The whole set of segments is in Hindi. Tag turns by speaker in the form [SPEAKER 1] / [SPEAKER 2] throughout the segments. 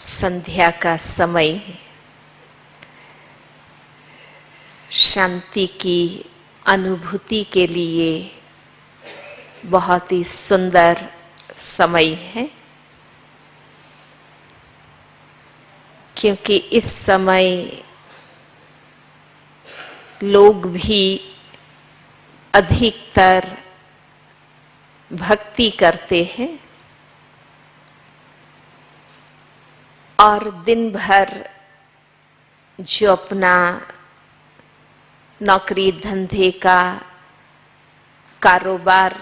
[SPEAKER 1] संध्या का समय शांति की अनुभूति के लिए बहुत ही सुंदर समय है, क्योंकि इस समय लोग भी अधिकतर भक्ति करते हैं और दिन भर जो अपना नौकरी धंधे का कारोबार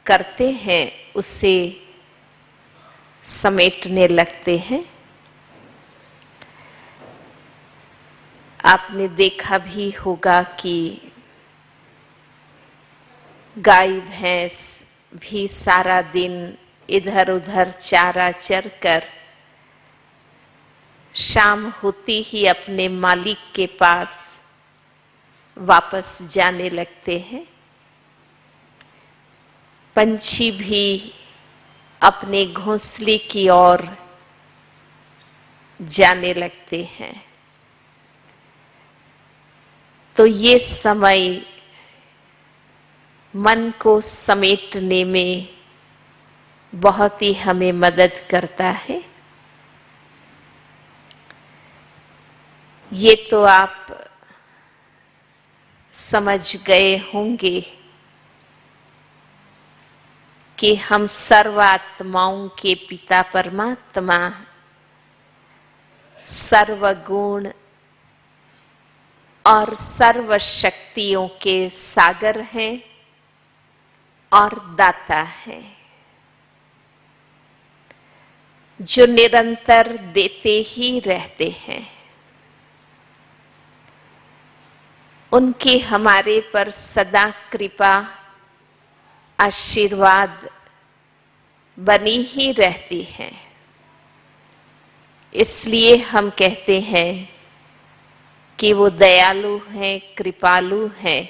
[SPEAKER 1] करते हैं उसे समेटने लगते हैं। आपने देखा भी होगा कि गाय भैंस भी सारा दिन इधर उधर चारा चरकर शाम होती ही अपने मालिक के पास वापस जाने लगते हैं। पंछी भी अपने घोंसले की ओर जाने लगते हैं। तो ये समय मन को समेटने में बहुत ही हमें मदद करता है। ये तो आप समझ गए होंगे कि हम सर्वात्माओं के पिता परमात्मा सर्वगुण और सर्व शक्तियों के सागर हैं और दाता हैं, जो निरंतर देते ही रहते हैं। उनकी हमारे पर सदा कृपा आशीर्वाद बनी ही रहती है। इसलिए हम कहते हैं कि वो दयालु हैं, कृपालु हैं,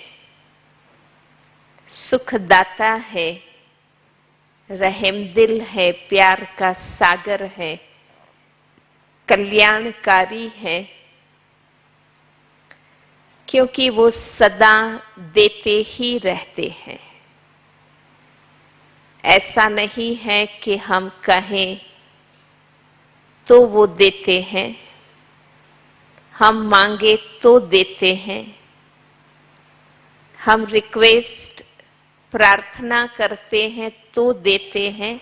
[SPEAKER 1] सुखदाता है, रहमदिल है, प्यार का सागर है, कल्याणकारी है, क्योंकि वो सदा देते ही रहते हैं। ऐसा नहीं है कि हम कहें तो वो देते हैं, हम मांगे तो देते हैं, हम रिक्वेस्ट प्रार्थना करते हैं तो देते हैं,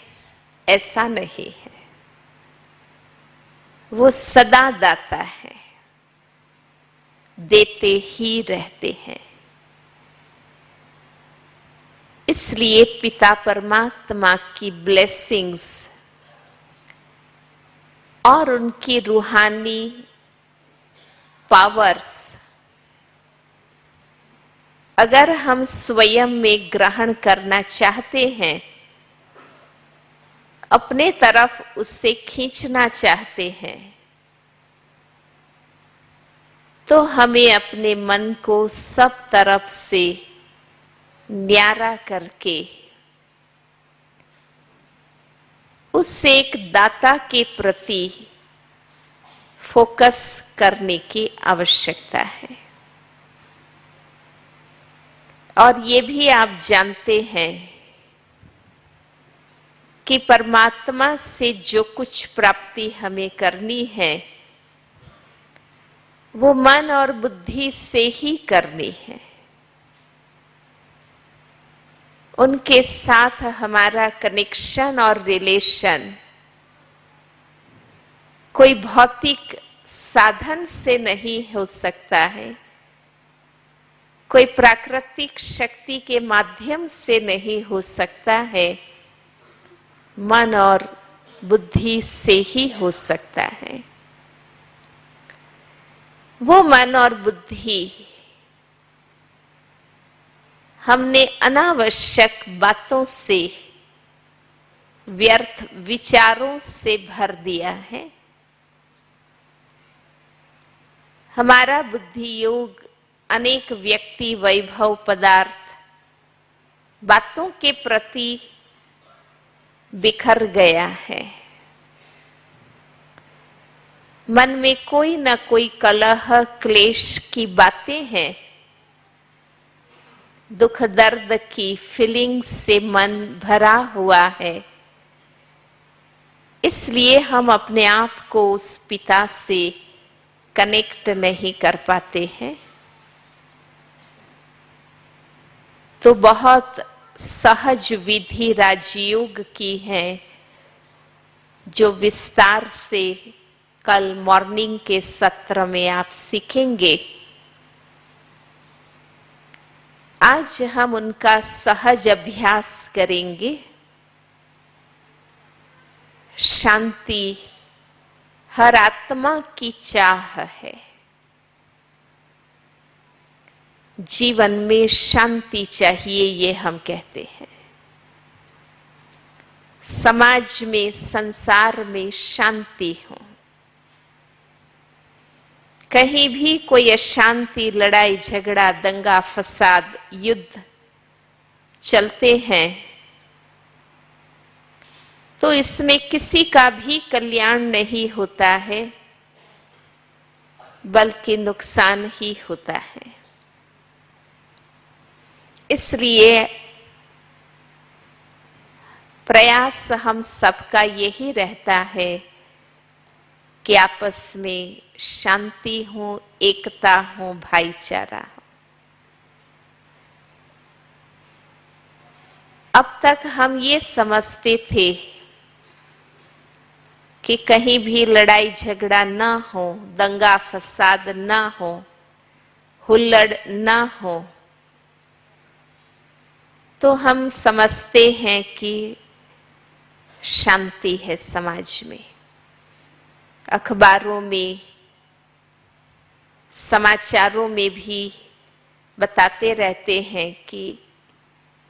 [SPEAKER 1] ऐसा नहीं है। वो सदा दाता है, देते ही रहते हैं। इसलिए पिता परमात्मा की ब्लेसिंग्स और उनकी रूहानी पावर्स अगर हम स्वयं में ग्रहण करना चाहते हैं, अपने तरफ उससे खींचना चाहते हैं, तो हमें अपने मन को सब तरफ से न्यारा करके उस एक दाता के प्रति फोकस करने की आवश्यकता है। और ये भी आप जानते हैं कि परमात्मा से जो कुछ प्राप्ति हमें करनी है वो मन और बुद्धि से ही करनी है। उनके साथ हमारा कनेक्शन और रिलेशन कोई भौतिक साधन से नहीं हो सकता है, कोई प्राकृतिक शक्ति के माध्यम से नहीं हो सकता है, मन और बुद्धि से ही हो सकता है। वो मन और बुद्धि हमने अनावश्यक बातों से, व्यर्थ विचारों से भर दिया है। हमारा बुद्धि योग अनेक व्यक्ति, वैभव, पदार्थ, बातों के प्रति बिखर गया है। मन में कोई न कोई कलह क्लेश की बातें हैं, दुख दर्द की फीलिंग से मन भरा हुआ है। इसलिए हम अपने आप को उस पिता से कनेक्ट नहीं कर पाते हैं। तो बहुत सहज विधि राजयोग की है, जो विस्तार से कल मॉर्निंग के सत्र में आप सीखेंगे। आज हम उनका सहज अभ्यास करेंगे। शांति हर आत्मा की चाह है। जीवन में शांति चाहिए, ये हम कहते हैं। समाज में, संसार में शांति हो। कहीं भी कोई अशांति, लड़ाई झगड़ा, दंगा फसाद, युद्ध चलते हैं तो इसमें किसी का भी कल्याण नहीं होता है, बल्कि नुकसान ही होता है। इसलिए प्रयास हम सबका यही रहता है कि आपस में शांति हो, एकता हो, भाईचारा हो। अब तक हम ये समझते थे कि कहीं भी लड़ाई झगड़ा ना हो, दंगा फसाद ना हो, हुल्लड़ ना हो, तो हम समझते हैं कि शांति है समाज में। अखबारों में, समाचारों में भी बताते रहते हैं कि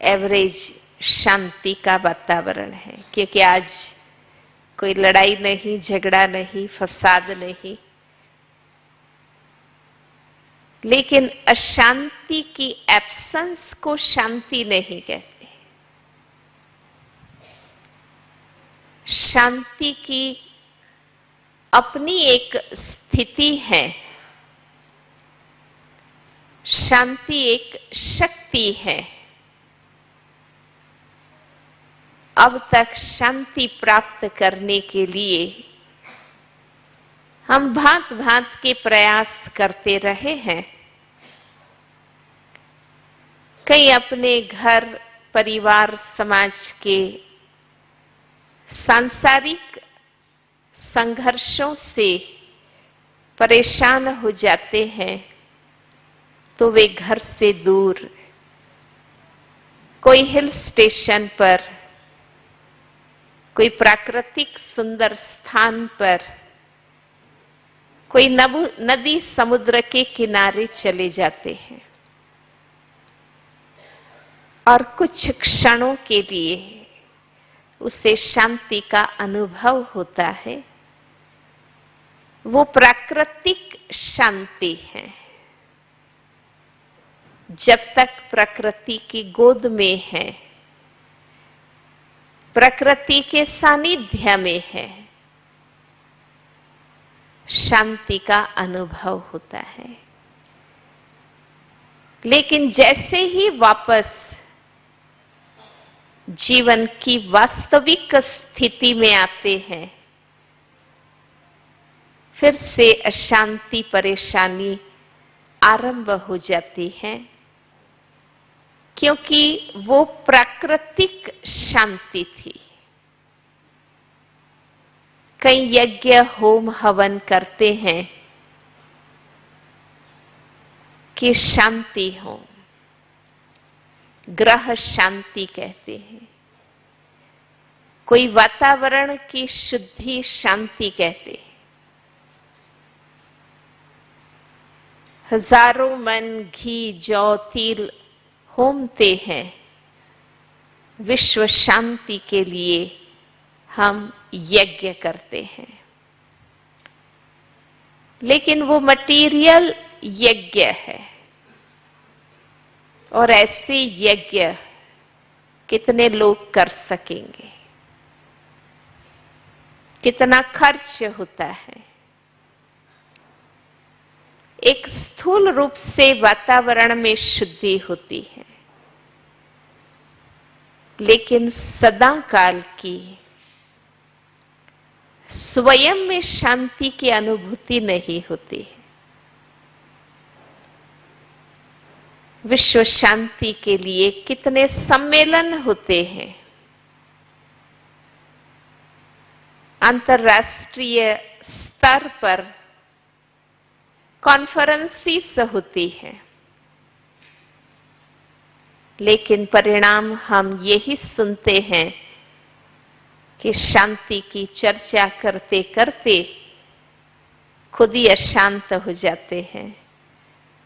[SPEAKER 1] एवरेज शांति का वातावरण है, क्योंकि आज कोई लड़ाई नहीं, झगड़ा नहीं, फसाद नहीं। लेकिन अशांति की एब्सेंस को शांति नहीं कहते। शांति की अपनी एक स्थिति है। शांति एक शक्ति है। अब तक शांति प्राप्त करने के लिए हम भांत भांत के प्रयास करते रहे हैं। कई अपने घर, परिवार, समाज के सांसारिक संघर्षों से परेशान हो जाते हैं तो वे घर से दूर कोई हिल स्टेशन पर, कोई प्राकृतिक सुंदर स्थान पर, कोई नदी समुद्र के किनारे चले जाते हैं और कुछ क्षणों के लिए उसे शांति का अनुभव होता है। वो प्राकृतिक शांति है। जब तक प्रकृति की गोद में है, प्रकृति के सानिध्य में है, शांति का अनुभव होता है। लेकिन जैसे ही वापस जीवन की वास्तविक स्थिति में आते हैं, फिर से अशांति, परेशानी आरंभ हो जाती है, क्योंकि वो प्राकृतिक शांति थी। कई यज्ञ, होम, हवन करते हैं कि शांति हो, ग्रह शांति कहते हैं। कोई वातावरण की शुद्धि, शांति कहते हैं। हजारों मन घी, जौ, तिल होमते हैं। विश्व शांति के लिए हम यज्ञ करते हैं। लेकिन वो मटीरियल यज्ञ है, और ऐसे यज्ञ कितने लोग कर सकेंगे? कितना खर्च होता है? एक स्थूल रूप से वातावरण में शुद्धि होती है, लेकिन सदा काल की स्वयं में शांति की अनुभूति नहीं होती है। विश्व शांति के लिए कितने सम्मेलन होते हैं, अंतर्राष्ट्रीय स्तर पर कॉन्फ्रेंसेस होती है, लेकिन परिणाम हम यही सुनते हैं कि शांति की चर्चा करते करते खुद ही अशांत हो जाते हैं,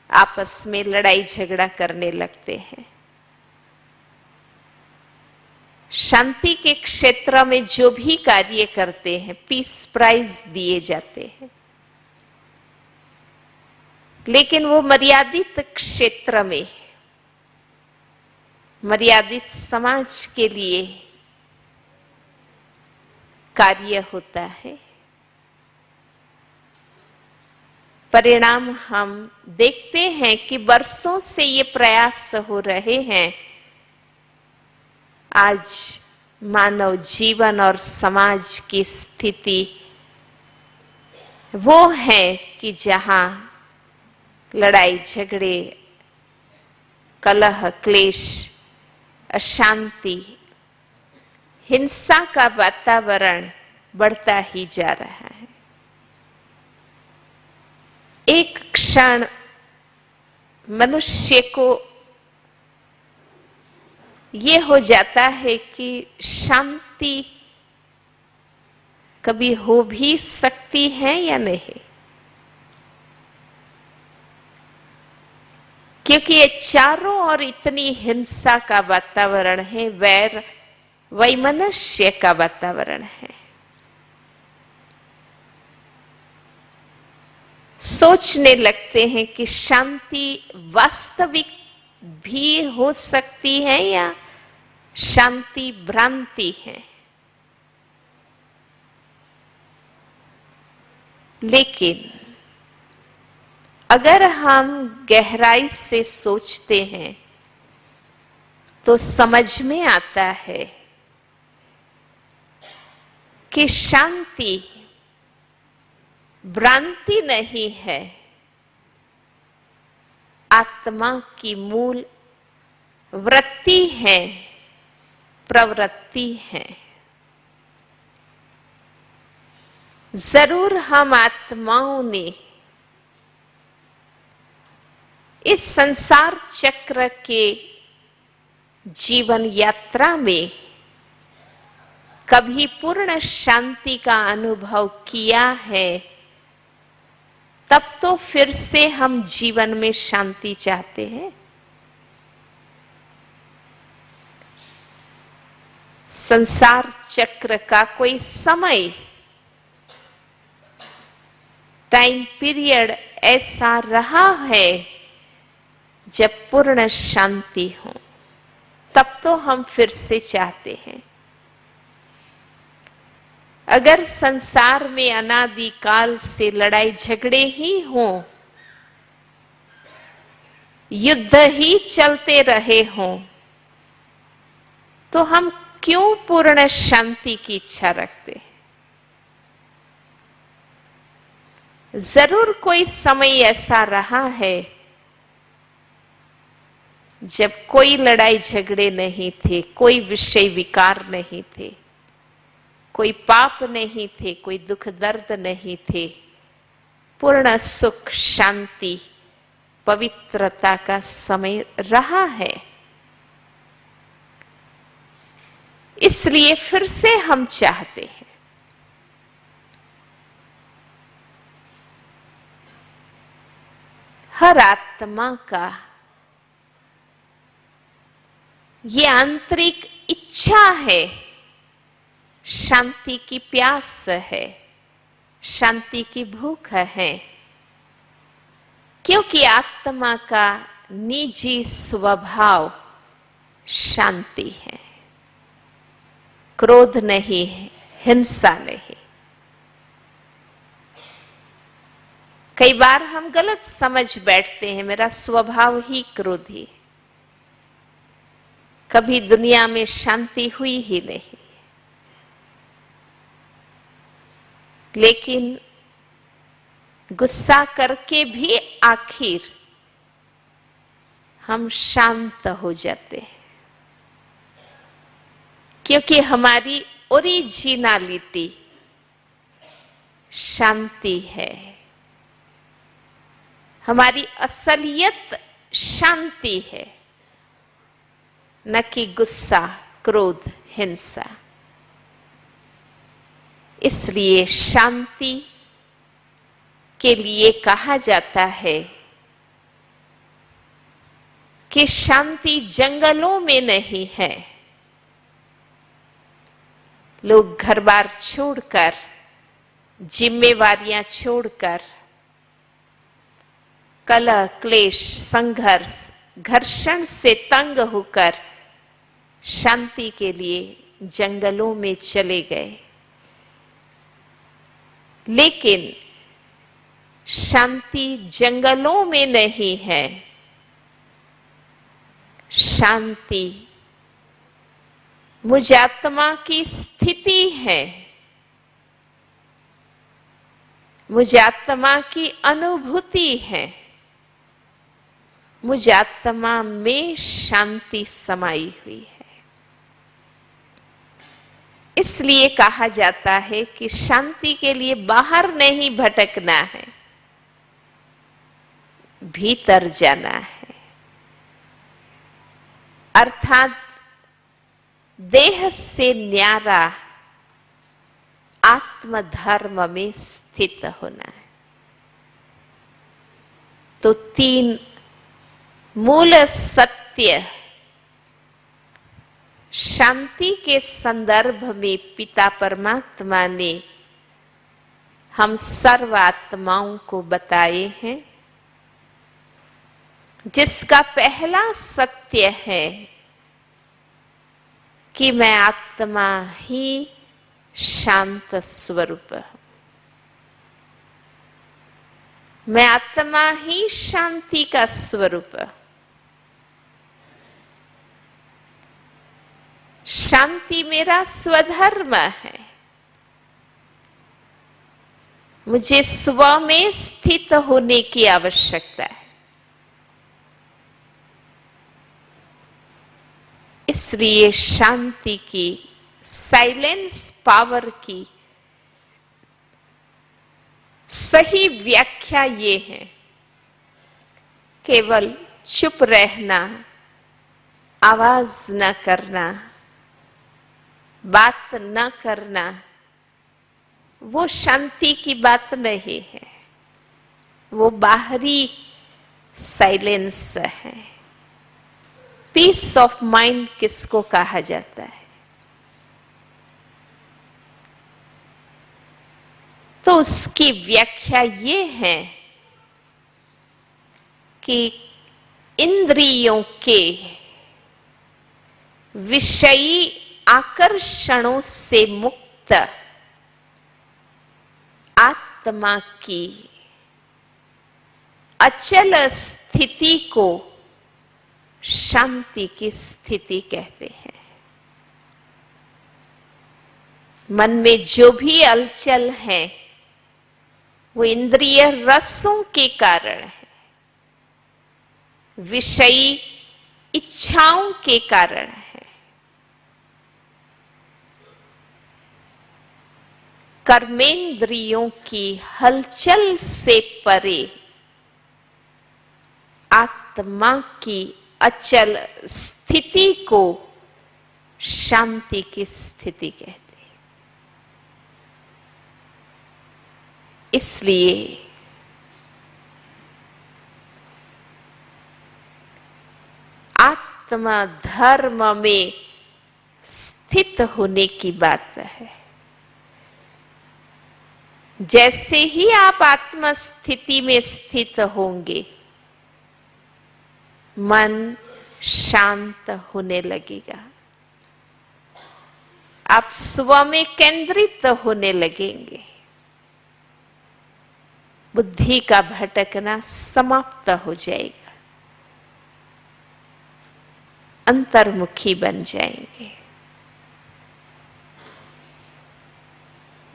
[SPEAKER 1] आपस में लड़ाई झगड़ा करने लगते हैं। शांति के क्षेत्र में जो भी कार्य करते हैं, पीस प्राइज दिए जाते हैं, लेकिन वो मर्यादित क्षेत्र में, मर्यादित समाज के लिए कार्य होता है। परिणाम हम देखते हैं कि वर्षों से ये प्रयास हो रहे हैं। आज मानव जीवन और समाज की स्थिति वो है कि जहां लड़ाई झगड़े, कलह, क्लेश, अशांति, हिंसा का वातावरण बढ़ता ही जा रहा है। एक क्षण मनुष्य को ये हो जाता है कि शांति कभी हो भी सकती है या नहीं, क्योंकि ये चारों ओर इतनी हिंसा का वातावरण है, वैर वैमनस्य का वातावरण है। सोचने लगते हैं कि शांति वास्तविक भी हो सकती है या शांति भ्रांति है। लेकिन अगर हम गहराई से सोचते हैं तो समझ में आता है कि शांति भ्रांति नहीं है, आत्मा की मूल वृत्ति है, प्रवृत्ति है। जरूर हम आत्माओं ने इस संसार चक्र के जीवन यात्रा में कभी पूर्ण शांति का अनुभव किया है, तब तो फिर से हम जीवन में शांति चाहते हैं। संसार चक्र का कोई समय, टाइम पीरियड ऐसा रहा है जब पूर्ण शांति हो, तब तो हम फिर से चाहते हैं। अगर संसार में अनादिकाल से लड़ाई झगड़े ही हों, युद्ध ही चलते रहे हों, तो हम क्यों पूर्ण शांति की इच्छा रखते हैं? जरूर कोई समय ऐसा रहा है जब कोई लड़ाई झगड़े नहीं थे, कोई विषय विकार नहीं थे, कोई पाप नहीं थे, कोई दुख दर्द नहीं थे, पूर्ण सुख, शांति, पवित्रता का समय रहा है। इसलिए फिर से हम चाहते हैं। हर आत्मा का ये आंतरिक इच्छा है, शांति की प्यास है, शांति की भूख है, क्योंकि आत्मा का निजी स्वभाव शांति है, क्रोध नहीं है, हिंसा नहीं। कई बार हम गलत समझ बैठते हैं, मेरा स्वभाव ही क्रोधी है, कभी दुनिया में शांति हुई ही नहीं। लेकिन गुस्सा करके भी आखिर हम शांत हो जाते हैं, क्योंकि हमारी ओरिजिनलिटी शांति है, हमारी असलियत शांति है, न कि गुस्सा, क्रोध, हिंसा। इसलिए शांति के लिए कहा जाता है कि शांति जंगलों में नहीं है। लोग घर बार छोड़कर, जिम्मेवारियां छोड़कर, कलह, क्लेश, संघर्ष, घर्षण से तंग होकर शांति के लिए जंगलों में चले गए। लेकिन शांति जंगलों में नहीं है, शांति मुझ आत्मा की स्थिति है, मुझ आत्मा की अनुभूति है, मुझ आत्मा में शांति समाई हुई है। इसलिए कहा जाता है कि शांति के लिए बाहर नहीं भटकना है, भीतर जाना है। अर्थात देह से न्यारा आत्मधर्म में स्थित होना है। तो 3 मूल सत्य शांति के संदर्भ में पिता परमात्मा ने हम सर्व आत्माओं को बताए हैं, जिसका पहला सत्य है कि मैं आत्मा ही शांत स्वरूप हूं, मैं आत्मा ही शांति का स्वरूप हूं। शांति मेरा स्वधर्म है, मुझे स्व में स्थित होने की आवश्यकता है। इसलिए शांति की, साइलेंस पावर की सही व्याख्या ये है, केवल चुप रहना, आवाज न करना, बात न करना, वो शांति की बात नहीं है, वो बाहरी साइलेंस है। पीस ऑफ माइंड किसको कहा जाता है? तो उसकी व्याख्या ये है कि इंद्रियों के विषयी आकर्षणों से मुक्त आत्मा की अचल स्थिति को शांति की स्थिति कहते हैं। मन में जो भी हलचल है वो इंद्रिय रसों के कारण है, विषयी इच्छाओं के कारण है। कर्मेंद्रियों की हलचल से परे आत्मा की अचल स्थिति को शांति की स्थिति कहते हैं। इसलिए आत्मा धर्म में स्थित होने की बात है। जैसे ही आप आत्म स्थिति में स्थित होंगे, मन शांत होने लगेगा, आप स्व में केंद्रित होने लगेंगे, बुद्धि का भटकना समाप्त हो जाएगा, अंतर्मुखी बन जाएंगे।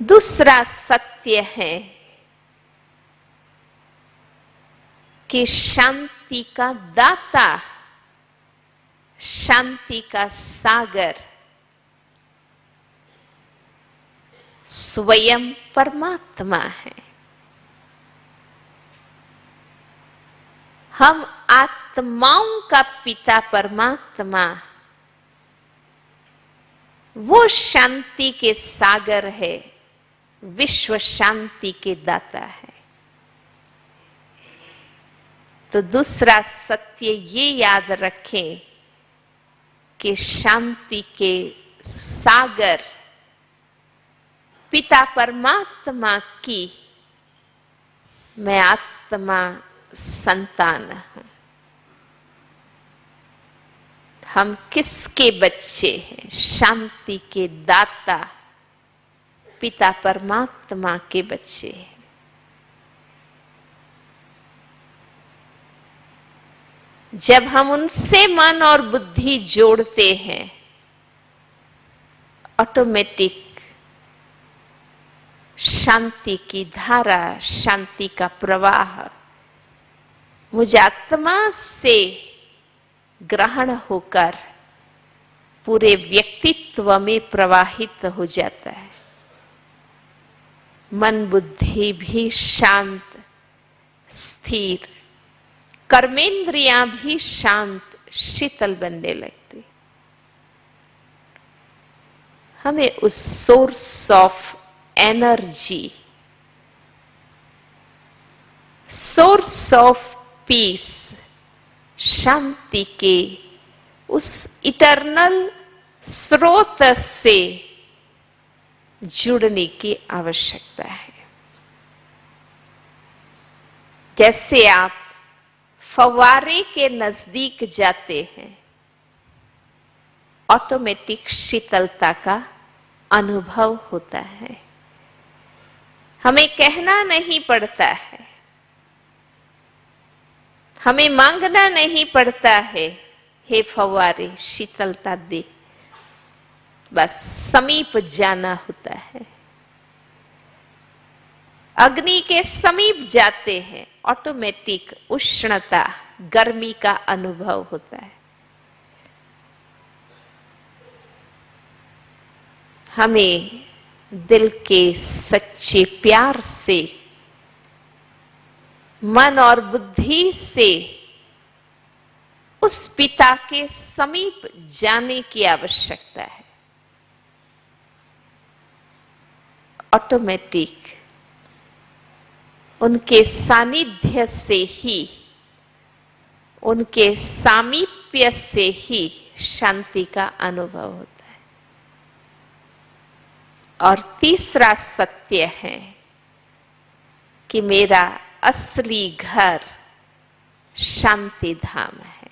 [SPEAKER 1] दूसरा सत्य है कि शांति का दाता, शांति का सागर स्वयं परमात्मा है। हम आत्माओं का पिता परमात्मा वो शांति के सागर है, विश्व शांति के दाता है। तो दूसरा सत्य ये याद रखें कि शांति के सागर पिता परमात्मा की मैं आत्मा संतान हूं। हम किसके बच्चे हैं? शांति के दाता पिता परमात्मा के बच्चे हैं। जब हम उनसे मन और बुद्धि जोड़ते हैं, ऑटोमेटिक शांति की धारा, शांति का प्रवाह मुझ आत्मा से ग्रहण होकर पूरे व्यक्तित्व में प्रवाहित हो जाता है। मन बुद्धि भी शांत, स्थिर, कर्मेंद्रियां भी शांत, शीतल बनने लगती। हमें उस source of energy, source of peace, शांति के उस इटर्नल स्रोत से जुड़ने की आवश्यकता है। जैसे आप फव्वारे के नजदीक जाते हैं, ऑटोमेटिक शीतलता का अनुभव होता है। हमें कहना नहीं पड़ता है, हमें मांगना नहीं पड़ता है, हे फव्वारे शीतलता दे। बस समीप जाना होता है। अग्नि के समीप जाते हैं, ऑटोमेटिक उष्णता, गर्मी का अनुभव होता है। हमें दिल के सच्चे प्यार से, मन और बुद्धि से उस पिता के समीप जाने की आवश्यकता है। ऑटोमेटिक उनके सानिध्य से ही, उनके सामीप्य से ही शांति का अनुभव होता है। और तीसरा सत्य है कि मेरा असली घर शांति धाम है,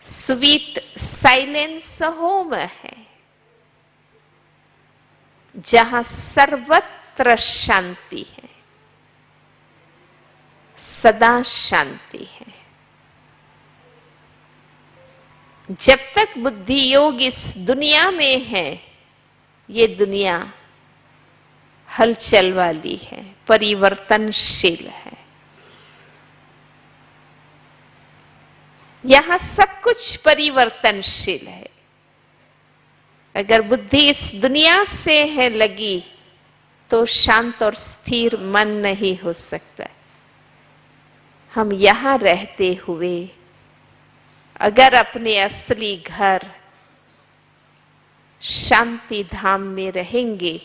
[SPEAKER 1] स्वीट साइलेंस होम है, जहां सर्वत्र शांति है, सदा शांति है। जब तक बुद्धि योग इस दुनिया में है, ये दुनिया हलचल वाली है, परिवर्तनशील है। यहां सब कुछ परिवर्तनशील है। अगर बुद्धि इस दुनिया से है लगी, तो शांत और स्थिर मन नहीं हो सकता। हम यहां रहते हुए अगर अपने असली घर शांति धाम में रहेंगे,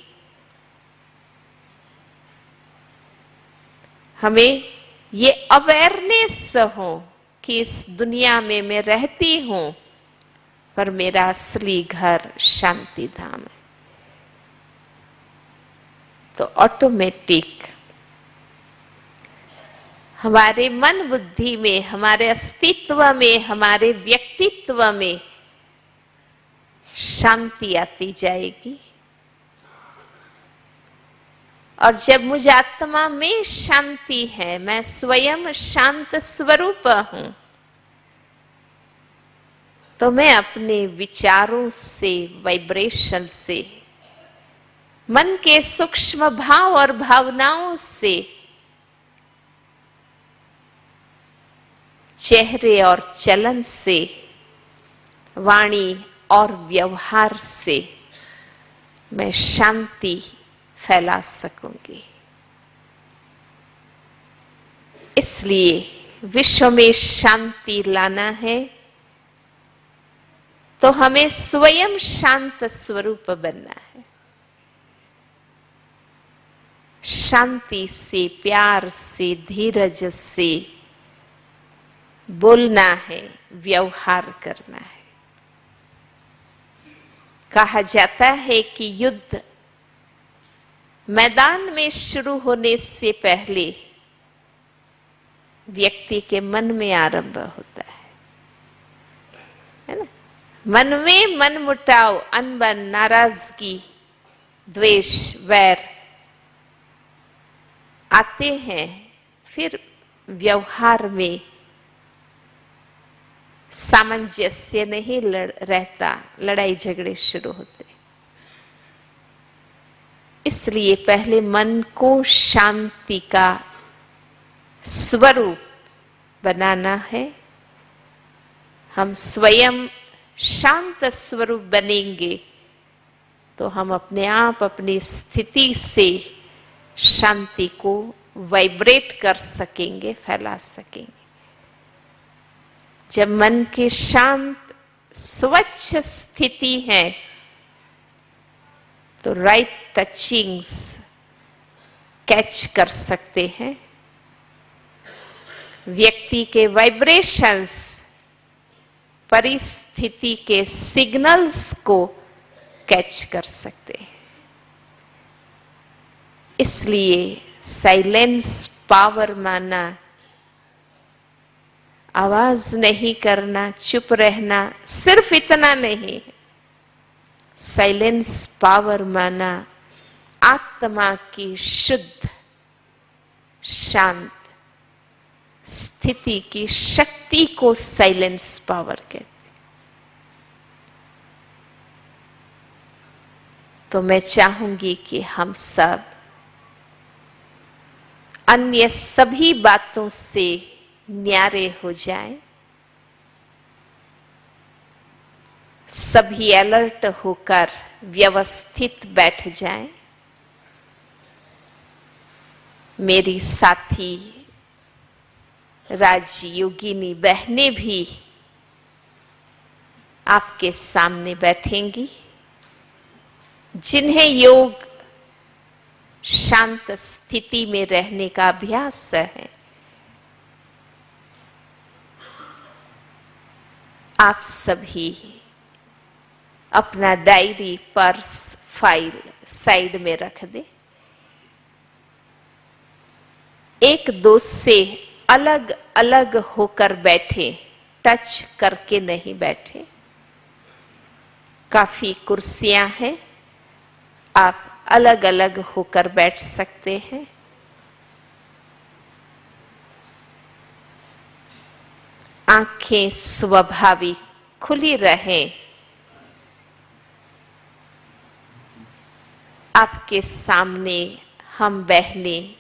[SPEAKER 1] हमें ये अवेयरनेस हो कि इस दुनिया में मैं रहती हूं, पर मेरा असली घर शांति धाम है। तो ऑटोमेटिक हमारे मन बुद्धि में, हमारे अस्तित्व में, हमारे व्यक्तित्व में शांति आती जाएगी। और जब मुझ आत्मा में शांति है, मैं स्वयं शांत स्वरूप हूं, तो मैं अपने विचारों से, वाइब्रेशन से, मन के सूक्ष्म भाव और भावनाओं से, चेहरे और चलन से, वाणी और व्यवहार से मैं शांति फैला सकूंगी। इसलिए विश्व में शांति लाना है तो हमें स्वयं शांत स्वरूप बनना है। शांति से, प्यार से, धीरज से बोलना है, व्यवहार करना है। कहा जाता है कि युद्ध मैदान में शुरू होने से पहले व्यक्ति के मन में आरंभ होता है ना? मन में मनमुटाव, अनबन, नाराजगी, द्वेष, वैर आते हैं, फिर व्यवहार में सामंजस्य नहीं रहता, लड़ाई झगड़े शुरू होते। इसलिए पहले मन को शांति का स्वरूप बनाना है। हम स्वयं शांत स्वरूप बनेंगे तो हम अपने आप अपनी स्थिति से शांति को वाइब्रेट कर सकेंगे, फैला सकेंगे। जब मन की शांत स्वच्छ स्थिति है तो राइट टचिंग्स कैच कर सकते हैं, व्यक्ति के वाइब्रेशंस, परिस्थिति के सिग्नल्स को कैच कर सकते हैं। इसलिए साइलेंस पावर माना, आवाज नहीं करना, चुप रहना, सिर्फ इतना नहीं। साइलेंस पावर माना आत्मा की शुद्ध शांत स्थिति की शक्ति को साइलेंस पावर कहते हैं। तो मैं चाहूंगी कि हम सब अन्य सभी बातों से न्यारे हो जाएं, सभी अलर्ट होकर व्यवस्थित बैठ जाएं। मेरी साथी राजयोगिनी बहनें भी आपके सामने बैठेंगी, जिन्हें योग शांत स्थिति में रहने का अभ्यास है। आप सभी अपना डायरी, पर्स, फाइल साइड में रख दें। एक दोस्त से अलग अलग होकर बैठे, टच करके नहीं बैठे। काफी कुर्सियां हैं, आप अलग अलग होकर बैठ सकते हैं। आंखें स्वाभाविक खुली रहें। आपके सामने हम बहनें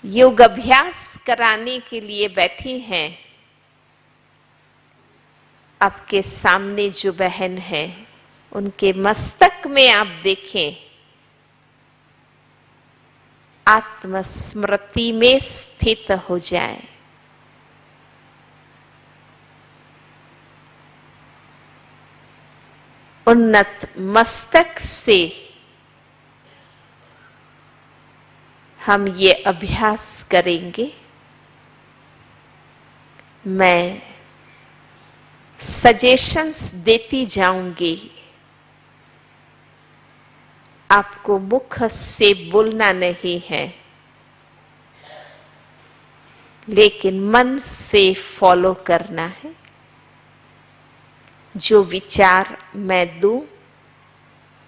[SPEAKER 1] योग अभ्यास कराने के लिए बैठी हैं। आपके सामने जो बहन है, उनके मस्तक में आप देखें, आत्मस्मृति में स्थित हो जाए। उन्नत मस्तक से हम ये अभ्यास करेंगे। मैं सजेशंस देती जाऊंगी। आपको मुख से बोलना नहीं है, लेकिन मन से फॉलो करना है। जो विचार मैं दूं,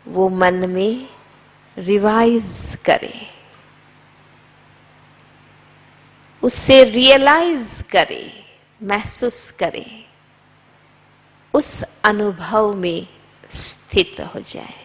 [SPEAKER 1] वो मन में रिवाइज करें, उससे रियलाइज करें, महसूस करें, उस अनुभव में स्थित हो जाए।